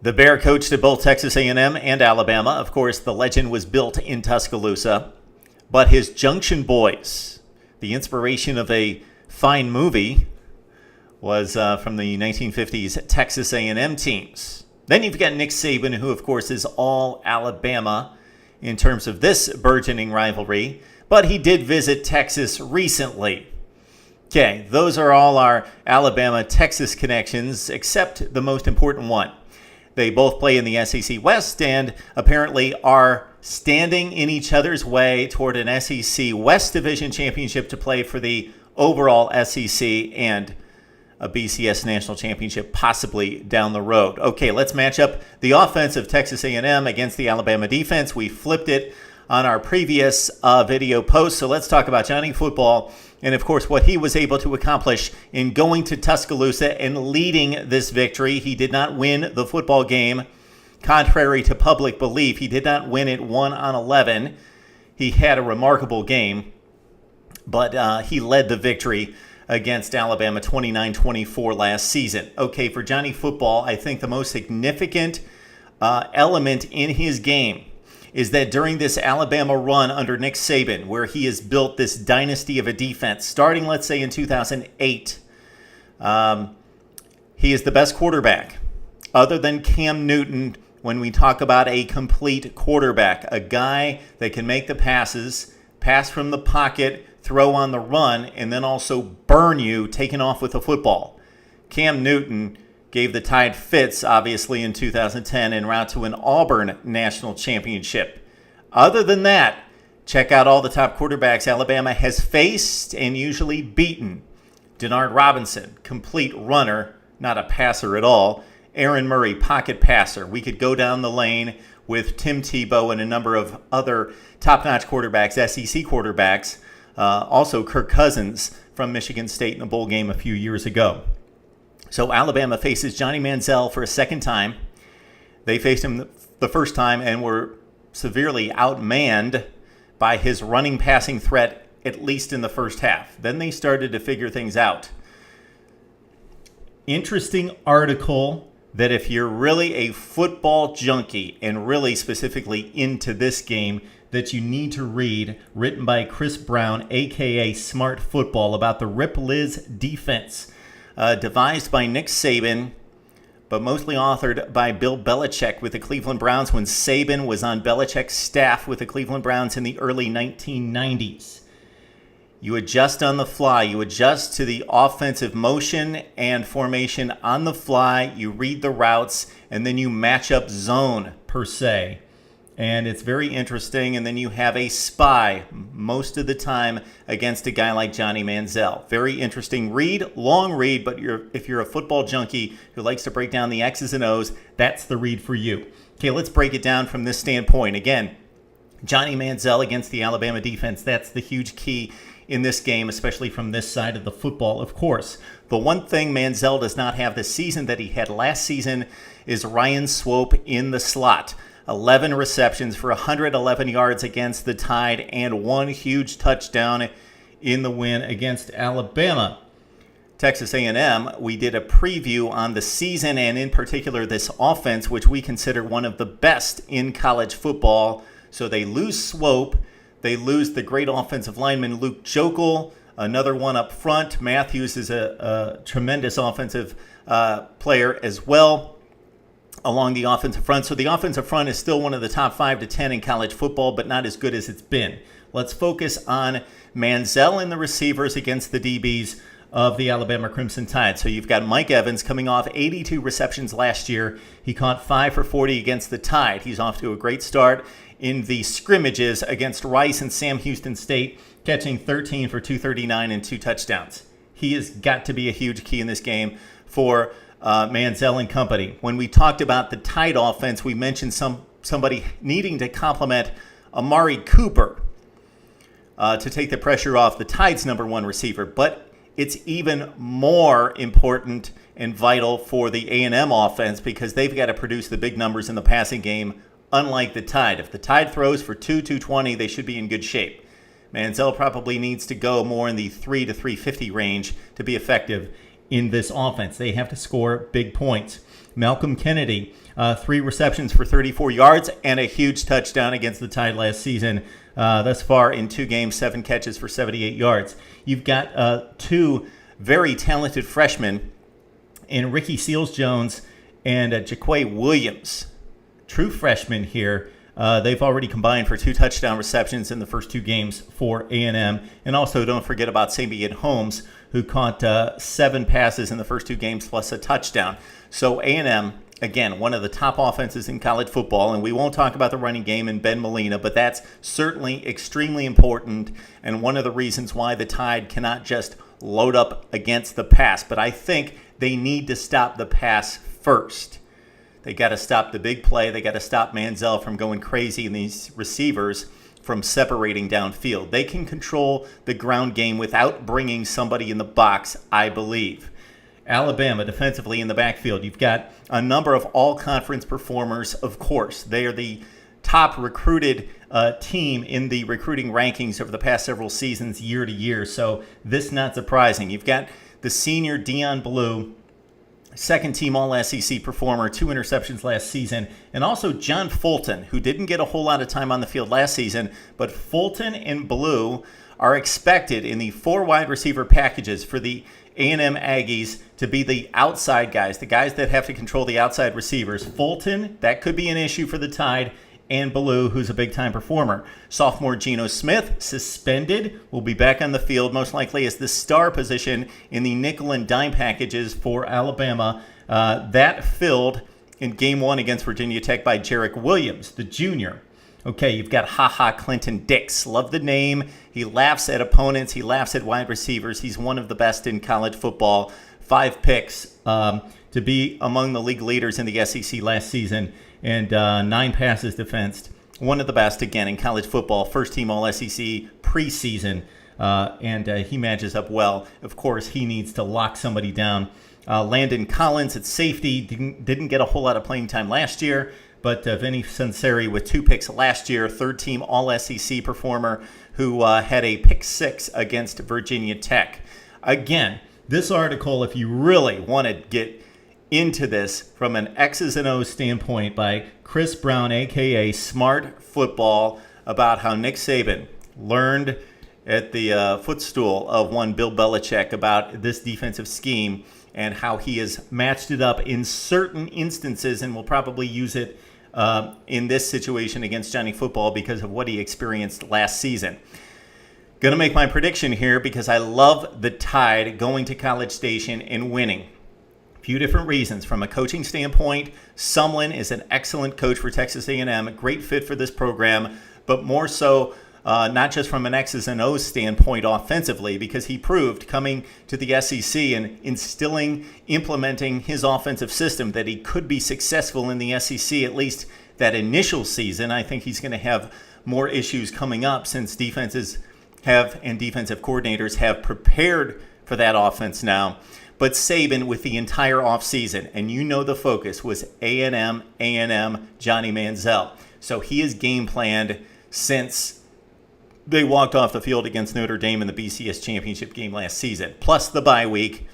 The Bear coached at both Texas A&M and Alabama. Of course, the legend was built in Tuscaloosa. But his Junction Boys, the inspiration of a fine movie, was from the 1950s Texas A&M teams. Then you've got Nick Saban, who, of course, is all Alabama in terms of this burgeoning rivalry. But he did visit Texas recently. Okay, those are all our Alabama-Texas connections, except the most important one. They both play in the SEC West and apparently are standing in each other's way toward an SEC West Division championship to play for the overall SEC and a BCS national championship possibly down the road. Okay, let's match up the offense of Texas A&M against the Alabama defense. We flipped it on our previous video post, so let's talk about Johnny Football and, of course, what he was able to accomplish in going to Tuscaloosa and leading this victory. He did not win the football game. Contrary to public belief, he did not win it 1-11. He had a remarkable game, but he led the victory against Alabama 29-24 last season. Okay, for Johnny Football, I think the most significant element in his game is that during this Alabama run under Nick Saban, where he has built this dynasty of a defense, starting, let's say, in 2008, he is the best quarterback, other than Cam Newton, when we talk about a complete quarterback, a guy that can make the passes, pass from the pocket, throw on the run, and then also burn you taking off with the football. Cam Newton gave the Tide fits, obviously, in 2010 en route to an Auburn national championship. Other than that, check out all the top quarterbacks Alabama has faced and usually beaten. Denard Robinson, complete runner, not a passer at all. Aaron Murray, pocket passer. We could go down the lane with Tim Tebow and a number of other top-notch quarterbacks, SEC quarterbacks. Also Kirk Cousins from Michigan State in a bowl game a few years ago. So Alabama faces Johnny Manziel for a second time. They faced him the first time and were severely outmanned by his running passing threat, at least in the first half. Then they started to figure things out. Interesting article that if you're really a football junkie and really specifically into this game, that you need to read, written by Chris Brown, a.k.a. Smart Football, about the Rip Liz defense. Devised by Nick Saban, but mostly authored by Bill Belichick with the Cleveland Browns when Saban was on Belichick's staff with the Cleveland Browns in the early 1990s. You adjust on the fly. You adjust to the offensive motion and formation on the fly. You read the routes, and then you match up zone, per se. And it's very interesting. And then you have a spy most of the time against a guy like Johnny Manziel. Very interesting read, long read, but if you're a football junkie who likes to break down the X's and O's, that's the read for you. Okay, let's break it down from this standpoint. Again, Johnny Manziel against the Alabama defense, that's the huge key in this game, especially from this side of the football, of course. The one thing Manziel does not have this season that he had last season is Ryan Swope in the slot. 11 receptions for 111 yards against the Tide and one huge touchdown in the win against Alabama. Texas A&M, we did a preview on the season and in particular this offense, which we consider one of the best in college football. So they lose Swope. They lose the great offensive lineman Luke Jokel, another one up front. Matthews is a tremendous offensive player as well along the offensive front. So the offensive front is still one of the top 5 to 10 in college football, but not as good as it's been. Let's focus on Manziel and the receivers against the DBs of the Alabama Crimson Tide. So you've got Mike Evans coming off 82 receptions last year. He caught 5 for 40 against the Tide. He's off to a great start in the scrimmages against Rice and Sam Houston State, catching 13 for 239 and 2 touchdowns. He has got to be a huge key in this game for Manziel and company. When we talked about the Tide offense, we mentioned somebody needing to complement Amari Cooper to take the pressure off the Tide's number 1 receiver. But it's even more important and vital for the A&M offense because they've got to produce the big numbers in the passing game, unlike the Tide. If the Tide throws for 220, they should be in good shape. Manziel probably needs to go more in the 3 to 350 range to be effective in this offense. They have to score big points. Malcolm Kennedy, 3 receptions for 34 yards and a huge touchdown against the Tide last season. Thus far in 2 games, 7 catches for 78 yards. You've got 2 very talented freshmen in Ricky Seals-Jones and Jarrick Williams. True freshmen here. They've already combined for 2 touchdown receptions in the first 2 games for A&M. And also don't forget about Sabian Holmes, who caught 7 passes in the first 2 games plus a touchdown. So A&M, again, one of the top offenses in college football, and we won't talk about the running game and Ben Molina, but that's certainly extremely important and one of the reasons why the Tide cannot just load up against the pass. But I think they need to stop the pass first. They got to stop the big play. They got to stop Manziel from going crazy and these receivers from separating downfield. They can control the ground game without bringing somebody in the box, I believe. Alabama defensively in the backfield. You've got a number of all-conference performers, of course. They are the top recruited team in the recruiting rankings over the past several seasons, year to year. So this not surprising. You've got the senior Deion Belue, second-team All-SEC performer, 2 interceptions last season, and also John Fulton, who didn't get a whole lot of time on the field last season, but Fulton and Belue are expected in the 4 wide receiver packages for the A&M Aggies to be the outside guys, the guys that have to control the outside receivers. Fulton, that could be an issue for the Tide, and Belue, who's a big-time performer. Sophomore Geno Smith, suspended, will be back on the field, most likely as the star position in the nickel and dime packages for Alabama. That filled in Game 1 against Virginia Tech by Jarrick Williams, the junior. Okay, you've got Ha-Ha Clinton Dix. Love the name. He laughs at opponents. He laughs at wide receivers. He's one of the best in college football. 5 picks to be among the league leaders in the SEC last season, and 9 passes defensed. One of the best, again, in college football. First-team All-SEC preseason, and he matches up well. Of course, he needs to lock somebody down. Landon Collins at safety didn't get a whole lot of playing time last year, but Vinnie Sunseri with 2 picks last year, third-team All-SEC performer who had a pick 6 against Virginia Tech. Again, this article, if you really want to get into this from an X's and O's standpoint by Chris Brown, a.k.a. Smart Football, about how Nick Saban learned at the footstool of one Bill Belichick about this defensive scheme and how he has matched it up in certain instances and will probably use it in this situation against Johnny Football because of what he experienced last season. Going to make my prediction here because I love the Tide going to College Station and winning. A few different reasons. From a coaching standpoint, Sumlin is an excellent coach for Texas A&M, a great fit for this program, but more so not just from an X's and O's standpoint offensively, because he proved coming to the SEC and implementing his offensive system that he could be successful in the SEC, at least that initial season. I think he's going to have more issues coming up since defensive coordinators have prepared for that offense now. But Saban with the entire offseason, and you know the focus was A&M, Johnny Manziel. So he has game planned since they walked off the field against Notre Dame in the BCS championship game last season. Plus the bye week.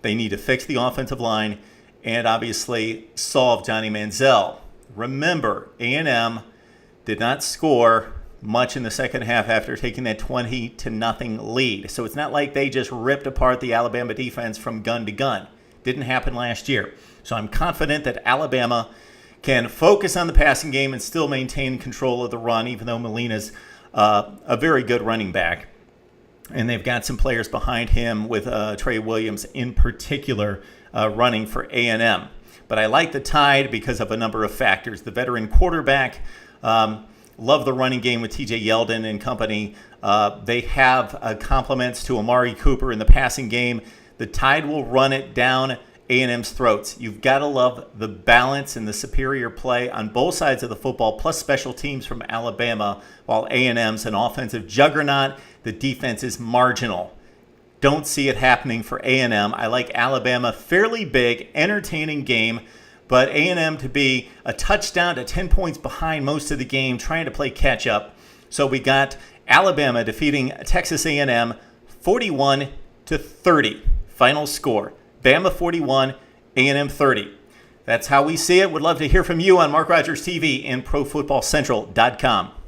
They need to fix the offensive line and obviously solve Johnny Manziel. Remember, A&M did not score much in the second half after taking that 20-0 lead. So it's not like they just ripped apart the Alabama defense from gun to gun. Didn't happen last year. So I'm confident that Alabama can focus on the passing game and still maintain control of the run, even though Molina's a very good running back. And they've got some players behind him with Trey Williams in particular running for A&M. But I like the Tide because of a number of factors. The veteran quarterback, love the running game with TJ Yeldon and company. They have compliments to Amari Cooper in the passing game. The Tide will run it down A&M's throats. You've got to love the balance and the superior play on both sides of the football, plus special teams from Alabama, while A&M's an offensive juggernaut. The defense is marginal. Don't see it happening for A&M. I like Alabama fairly big, entertaining game, but A&M to be a touchdown to 10 points behind most of the game, trying to play catch up. So we got Alabama defeating Texas A&M 41-30. Final score. Bama 41, A&M 30. That's how we see it. Would love to hear from you on Mark Rogers TV and ProFootballCentral.com.